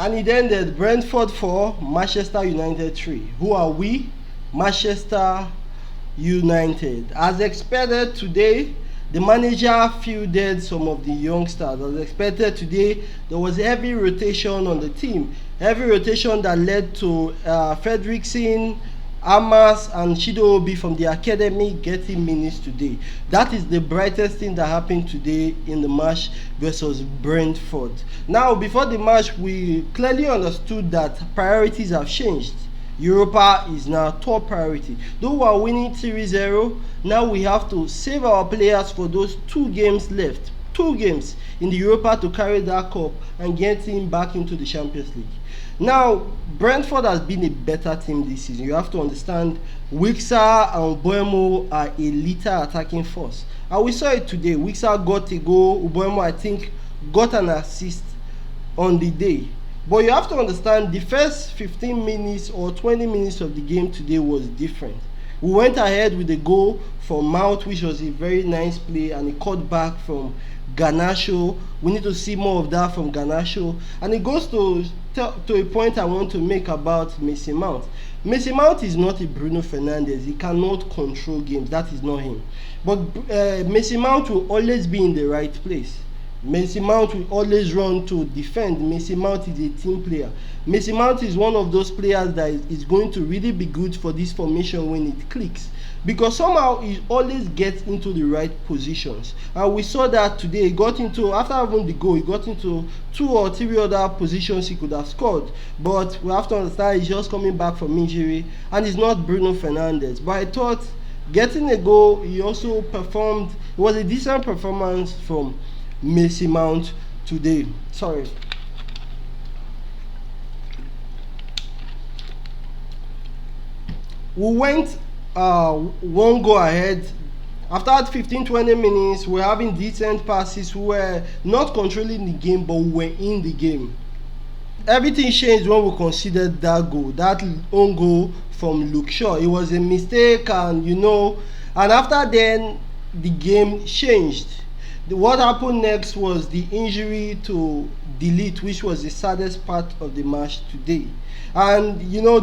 And it ended Brentford 4, Manchester United 3. Who are we? Manchester United. As expected today, the manager fielded some of the youngsters. As expected today, there was heavy rotation on the team. Heavy rotation that led to Fredrickson, Amas and Chidobe from the academy getting minutes today. That is the brightest thing that happened today in the match versus Brentford. Now, before the match, we clearly understood that priorities have changed. Europa is now top priority. Though we are winning 3-0, now we have to save our players for those 2 games left. 2 games in the Europa to carry that cup and get him back into the Champions League. Now, Brentford has been a better team this season. You have to understand, Wissa and Mbeumo are a lethal attacking force. And we saw it today. Wissa got a goal. Mbeumo, I think, got an assist on the day. But you have to understand, the first 15 minutes or 20 minutes of the game today was different. We went ahead with a goal from Mount, which was a very nice play, and a cutback from Garnacho. We need to see more of that from Garnacho. And it goes to a point I want to make about Mason Mount. Mason Mount is not a Bruno Fernandes. He cannot control games. That is not him. But Mason Mount will always be in the right place. Mason Mount will always run to defend. Mason Mount is a team player. Mason Mount is one of those players that is going to really be good for this formation when it clicks, because somehow he always gets into the right positions. And we saw that today. He got into, after having the goal, he got into 2 or 3 other positions he could have scored. But we have to understand, he's just coming back from injury, and he's not Bruno Fernandes. But I thought, getting a goal, he also performed. It was a decent performance from Mason Mount today. Sorry. We went 1 goal ahead. After 15-20 minutes, we're having decent passes. We were not controlling the game, but we were in the game. Everything changed when we considered that goal, that own goal from Luke Shaw. It was a mistake, and and after then, the game changed. What happened next was the injury to Delete, which was the saddest part of the match today. And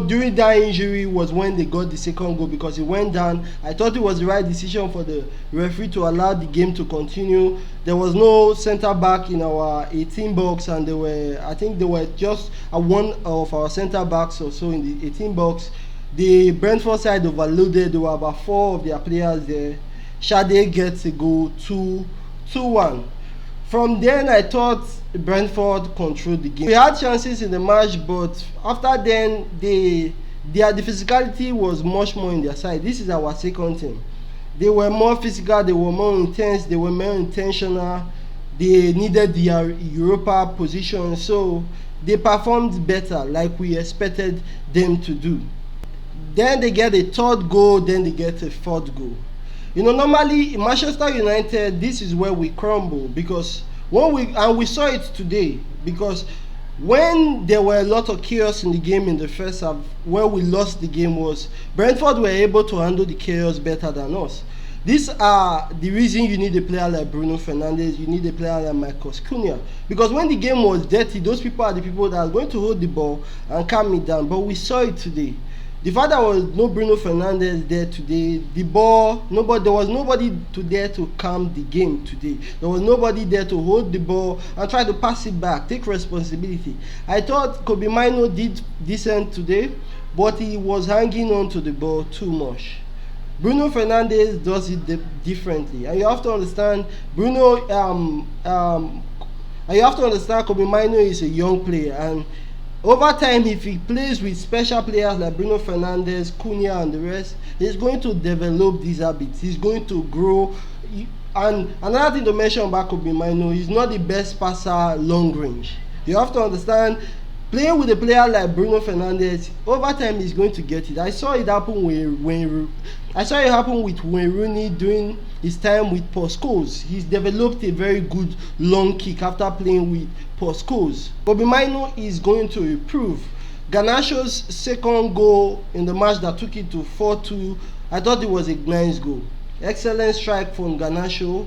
during that injury was when they got the second goal, because he went down. I thought it was the right decision for the referee to allow the game to continue. There was no centre back in our 18 box, and I think they were just one of our centre backs or so in the 18 box. The Brentford side overloaded. There were about 4 of their players there. Schade gets a goal, 2-1. From then, I thought Brentford controlled the game. We had chances in the match, but after then, the physicality was much more in their side. This is our second team. They were more physical, they were more intense, they were more intentional. They needed the Europa position, so they performed better, like we expected them to do. Then they get a 3rd goal, then they get a 4th goal. Normally in Manchester United, this is where we crumble, because we saw it today, because when there were a lot of chaos in the game in the first half, where we lost the game was Brentford were able to handle the chaos better than us. These are the reason you need a player like Bruno Fernandes, you need a player like Marcus Cunha, because when the game was dirty, those people are the people that are going to hold the ball and calm it down. But we saw it today. The fact there was no Bruno Fernandes there today, there was nobody there to calm the game today. There was nobody there to hold the ball and try to pass it back, take responsibility. I thought Kobe Mino did decent today, but he was hanging on to the ball too much. Bruno Fernandes does it differently, and you have to understand Kobe Mino is a young player, and over time, if he plays with special players like Bruno Fernandes, Cunha and the rest, he's going to develop these habits. He's going to grow. And another thing to mention about Kobe Mino, he's not the best passer long range. You have to understand, playing with a player like Bruno Fernandes, over time he's going to get it. I saw it happen with Wayne Rooney during his time with Paul Scholes. He's developed a very good long kick after playing with Paul Scholes. Kobe Mino is going to improve. Garnacho's second goal in the match that took it to 4-2, I thought it was a nice goal. Excellent strike from Garnacho,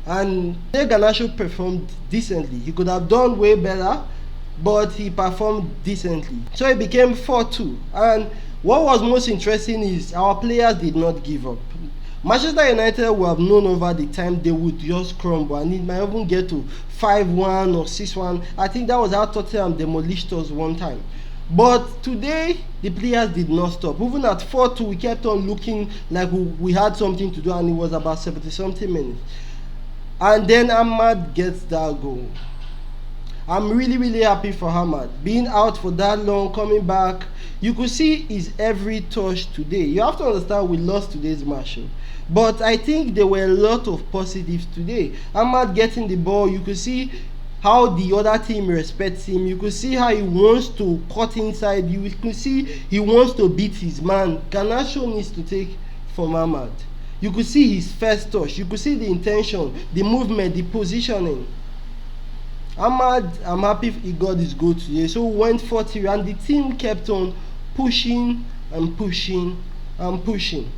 and Garnacho performed decently. He could have done way better, but he performed decently. So it became 4-2. And what was most interesting is our players did not give up. Manchester United would have known over the time they would just crumble, and it might even get to 5-1 or 6-1. I think that was how Tottenham demolished us one time. But today, the players did not stop. Even at 4-2, we kept on looking like we had something to do, and it was about 70-something minutes. And then Ahmad gets that goal. I'm really happy for Ahmad. Being out for that long, coming back, you could see his every touch today. You have to understand we lost today's match. But I think there were a lot of positives today. Ahmad getting the ball, you could see how the other team respects him. You could see how he wants to cut inside. You could see he wants to beat his man. Garnacho needs to take from Ahmad. You could see his first touch. You could see the intention, the movement, the positioning. Ahmad, I'm happy he got his goal today. So we went 40 and the team kept on pushing and pushing and pushing.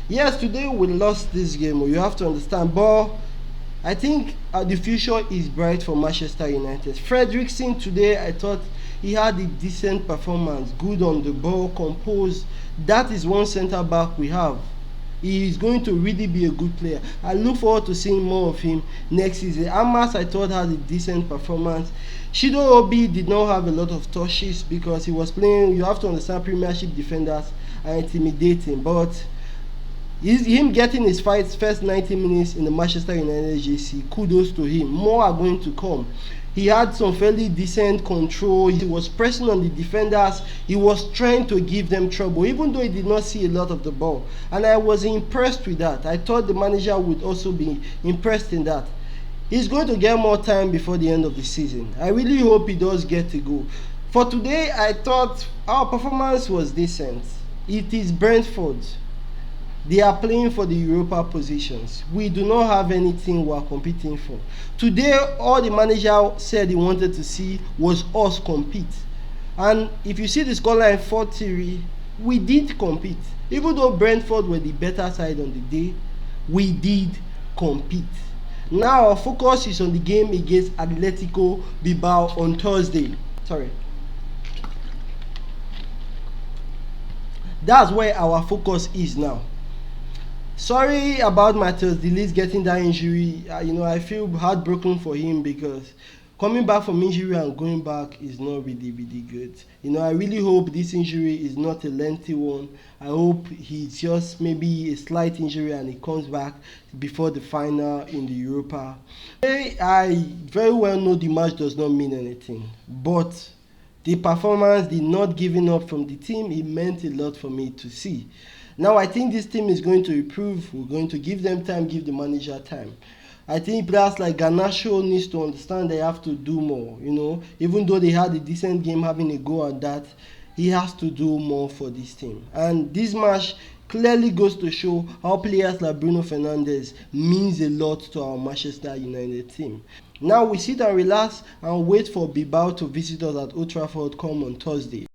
Yes, today we lost this game. You have to understand, but I think the future is bright for Manchester United. Fredrickson today, I thought he had a decent performance, good on the ball, composed. That is one centre back we have. He is going to really be a good player. I look forward to seeing more of him next season. Amas, I thought, had a decent performance. Shido Obi did not have a lot of touches because he was playing. You have to understand, Premiership defenders are intimidating, but him getting his first 90 minutes in the Manchester United JC, kudos to him. More are going to come. He had some fairly decent control. He was pressing on the defenders. He was trying to give them trouble, even though he did not see a lot of the ball. And I was impressed with that. I thought the manager would also be impressed in that. He's going to get more time before the end of the season. I really hope he does get a goal. For today, I thought our performance was decent. It is Brentford. They are playing for the Europa positions. We do not have anything we are competing for. Today, all the manager said he wanted to see was us compete. And if you see the scoreline 4-3, we did compete. Even though Brentford were the better side on the day, we did compete. Now our focus is on the game against Atletico Bilbao on Thursday. That's where our focus is now. Sorry about Matheus De Ligt getting that injury. I feel heartbroken for him because coming back from injury and going back is not really good. I really hope this injury is not a lengthy one. I hope he's just maybe a slight injury and he comes back before the final in the Europa. I very well know the match does not mean anything, but the performance, the not giving up from the team, it meant a lot for me to see. Now I think this team is going to improve. We're going to give them time, give the manager time. I think players like Garnacho needs to understand they have to do more. Even though they had a decent game having a go at that, he has to do more for this team. And this match clearly goes to show how players like Bruno Fernandes means a lot to our Manchester United team. Now we sit and relax and wait for Bilbao to visit us at Old Trafford come on Thursday.